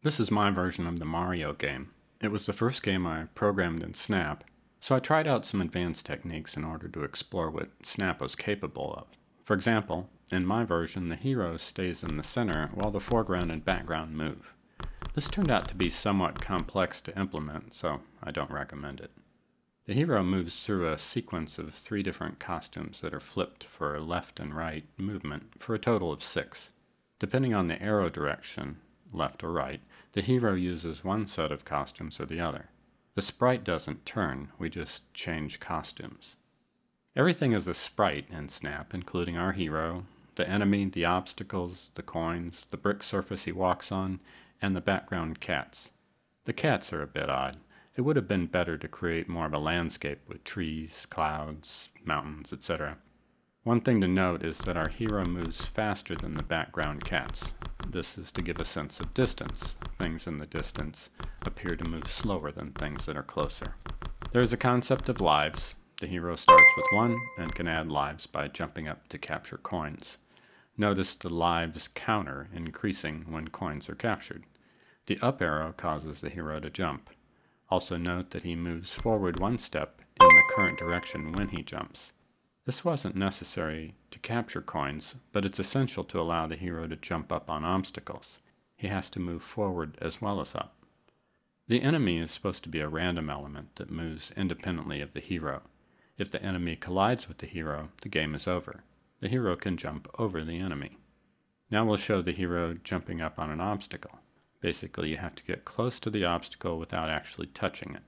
This is my version of the Mario game. It was the first game I programmed in Snap, so I tried out some advanced techniques in order to explore what Snap was capable of. For example, in my version, the hero stays in the center while the foreground and background move. This turned out to be somewhat complex to implement, so I don't recommend it. The hero moves through a sequence of 3 different costumes that are flipped for left and right movement for a total of 6. Depending on the arrow direction, left or right, the hero uses one set of costumes or the other. The sprite doesn't turn, we just change costumes. Everything is a sprite in Snap, including our hero, the enemy, the obstacles, the coins, the brick surface he walks on, and the background cats. The cats are a bit odd. It would have been better to create more of a landscape with trees, clouds, mountains, etc. One thing to note is that our hero moves faster than the background cats. This is to give a sense of distance. Things in the distance appear to move slower than things that are closer. There is a concept of lives. The hero starts with 1 and can add lives by jumping up to capture coins. Notice the lives counter increasing when coins are captured. The up arrow causes the hero to jump. Also note that he moves forward 1 step in the current direction when he jumps. This wasn't necessary to capture coins, but it's essential to allow the hero to jump up on obstacles. He has to move forward as well as up. The enemy is supposed to be a random element that moves independently of the hero. If the enemy collides with the hero, the game is over. The hero can jump over the enemy. Now we'll show the hero jumping up on an obstacle. Basically, you have to get close to the obstacle without actually touching it.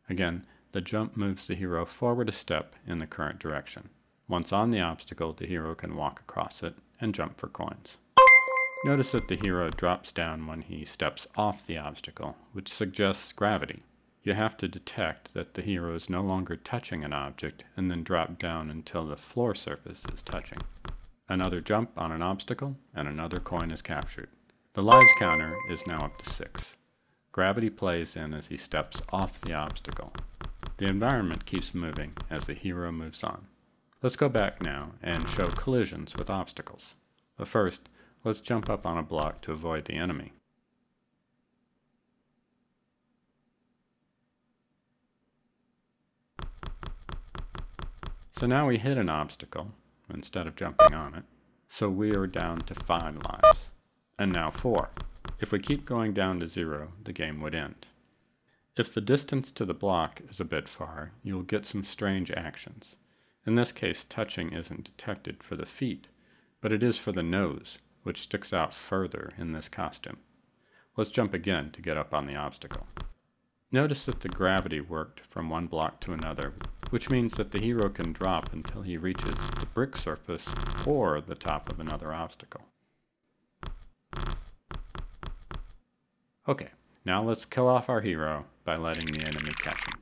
Again, the jump moves the hero forward a step in the current direction. Once on the obstacle, the hero can walk across it and jump for coins. Notice that the hero drops down when he steps off the obstacle, which suggests gravity. You have to detect that the hero is no longer touching an object and then drop down until the floor surface is touching. Another jump on an obstacle and another coin is captured. The lives counter is now up to 6. Gravity plays in as he steps off the obstacle. The environment keeps moving as the hero moves on. Let's go back now and show collisions with obstacles. But first, let's jump up on a block to avoid the enemy. So now we hit an obstacle instead of jumping on it, so we are down to 5 lives. And now 4. If we keep going down to 0, the game would end. If the distance to the block is a bit far, you'll get some strange actions. In this case, touching isn't detected for the feet, but it is for the nose, which sticks out further in this costume. Let's jump again to get up on the obstacle. Notice that the gravity worked from one block to another, which means that the hero can drop until he reaches the brick surface or the top of another obstacle. Okay, now let's kill off our hero by letting the enemy catch him.